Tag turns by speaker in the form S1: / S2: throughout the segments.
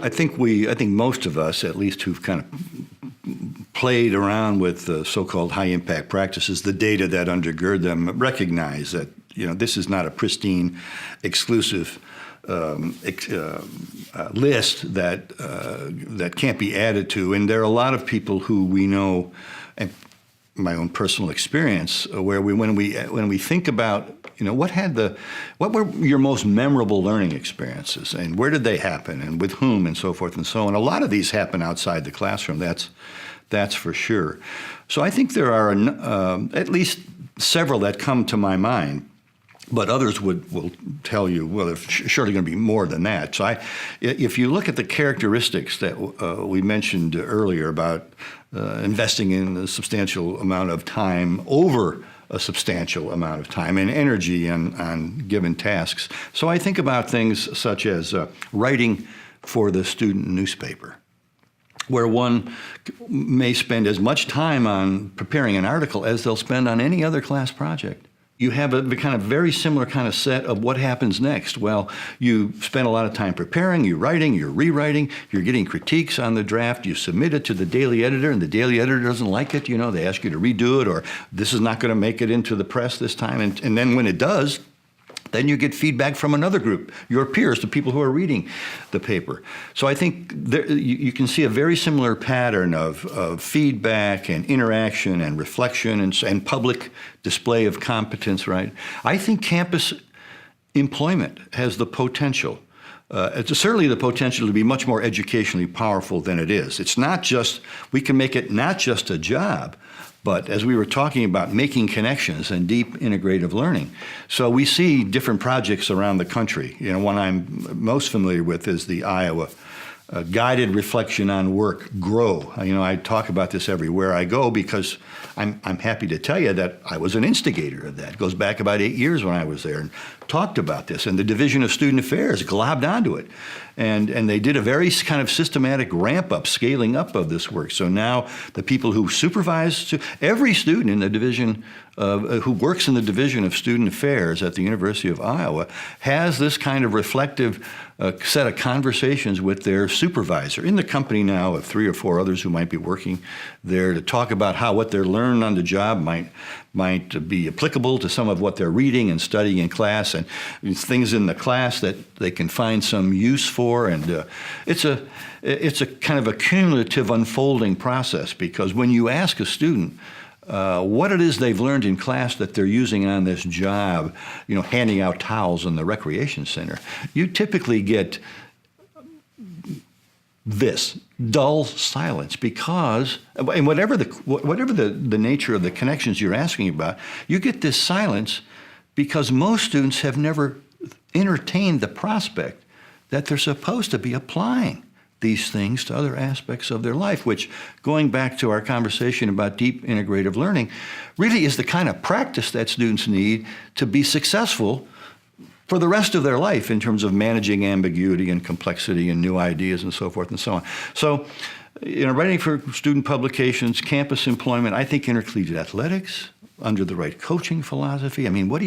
S1: I think most of us, at least who've kind of played around with the so-called high-impact practices, the data that undergird them, recognize that this is not a pristine, exclusive list that can't be added to. And there are a lot of people who we know, and my own personal experience, where when we think about what were your most memorable learning experiences, and where did they happen, and with whom, and so forth and so on. A lot of these happen outside the classroom. That's for sure. So I think there are at least several that come to my mind. But others will tell you, well, there's surely going to be more than that. So if you look at the characteristics that we mentioned earlier about investing in a substantial amount of time over a substantial amount of time and energy on given tasks. So I think about things such as writing for the student newspaper, where one may spend as much time on preparing an article as they'll spend on any other class project. You have a kind of very similar kind of set of what happens next. Well, you spend a lot of time preparing, you're writing, you're rewriting, you're getting critiques on the draft, you submit it to the daily editor, and the daily editor doesn't like it. They ask you to redo it, or this is not going to make it into the press this time. And then when it does, then you get feedback from another group, your peers, the people who are reading the paper. So I think you can see a very similar pattern of feedback and interaction and reflection and public display of competence, right? I think campus employment has the potential. It's certainly the potential to be much more educationally powerful than it is. It's not just, we can make it not just a job, but as we were talking about, making connections and deep integrative learning. So we see different projects around the country. One I'm most familiar with is the Iowa Guided Reflection on Work, GROW. I talk about this everywhere I go because I'm happy to tell you that I was an instigator of that. It goes back about 8 years when I was there and talked about this. And the Division of Student Affairs globbed onto it. And they did a very kind of systematic ramp-up, scaling up of this work. So now the people who supervise, every student in the division, who works in the Division of Student Affairs at the University of Iowa has this kind of reflective set of conversations with their supervisor in the company now of 3 or 4 others who might be working there to talk about how what they're learned on the job might be applicable to some of what they're reading and studying in class, and things in the class that they can find some use for. And it's a kind of a cumulative unfolding process, because when you ask a student what it is they've learned in class that they're using on this job, handing out towels in the recreation center, you typically get this dull silence, because, and whatever the nature of the connections you're asking about, you get this silence because most students have never entertained the prospect that they're supposed to be applying these things to other aspects of their life, which, going back to our conversation about deep integrative learning, really is the kind of practice that students need to be successful for the rest of their life in terms of managing ambiguity and complexity and new ideas and so forth and so on. So, writing for student publications, campus employment, I think intercollegiate athletics, under the right coaching philosophy. What do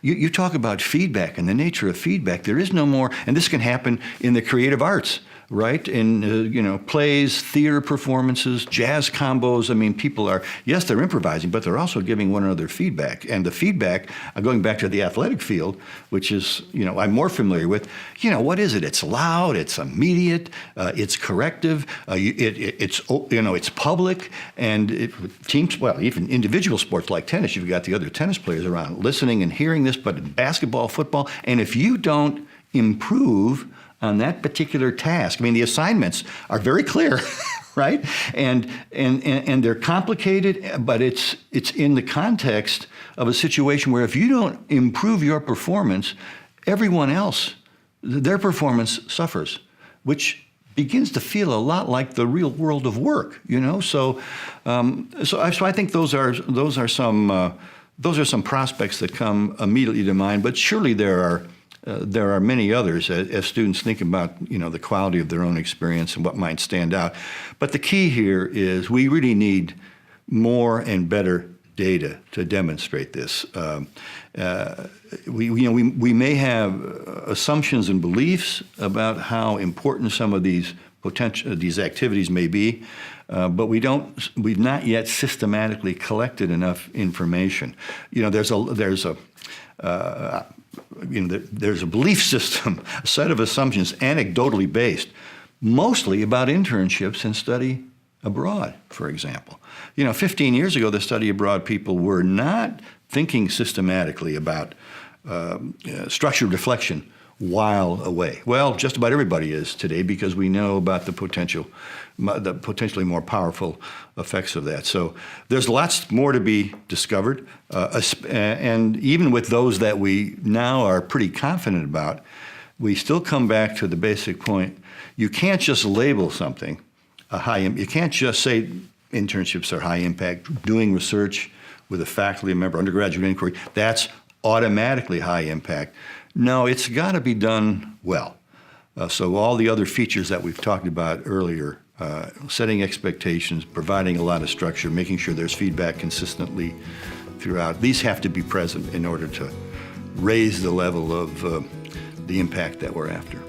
S1: you talk about feedback and the nature of feedback. There is no more, and this can happen in the creative arts, right? In plays, theater performances, jazz combos. People are, yes, they're improvising, but they're also giving one another feedback. And the feedback, going back to the athletic field, which is, I'm more familiar with, what is it? It's loud, it's immediate, it's corrective, it's public, and teams, well, even individual sports like tennis, you've got the other tennis players around listening and hearing this, but in basketball, football, and if you don't improve on that particular task, the assignments are very clear, right? And they're complicated, but it's in the context of a situation where if you don't improve your performance, everyone else, their performance suffers, which begins to feel a lot like the real world of work, So I think those are some prospects that come immediately to mind. But surely there are many others as students think about the quality of their own experience and what might stand out. But the key here is we really need more and better data to demonstrate this. We may have assumptions and beliefs about how important some of these these activities may be, but we've not yet systematically collected enough information. There's a belief system, a set of assumptions, anecdotally based, mostly about internships and study abroad, for example. 15 years ago, the study abroad people were not thinking systematically about structured reflection while away. Well, just about everybody is today because we know about the potentially more powerful effects of that. So there's lots more to be discovered, and even with those that we now are pretty confident about, we still come back to the basic point. You can't just label something you can't just say internships are high impact. Doing research with a faculty member, undergraduate inquiry, that's automatically high impact. No, it's got to be done well. So all the other features that we've talked about earlier, setting expectations, providing a lot of structure, making sure there's feedback consistently throughout, these have to be present in order to raise the level of the impact that we're after.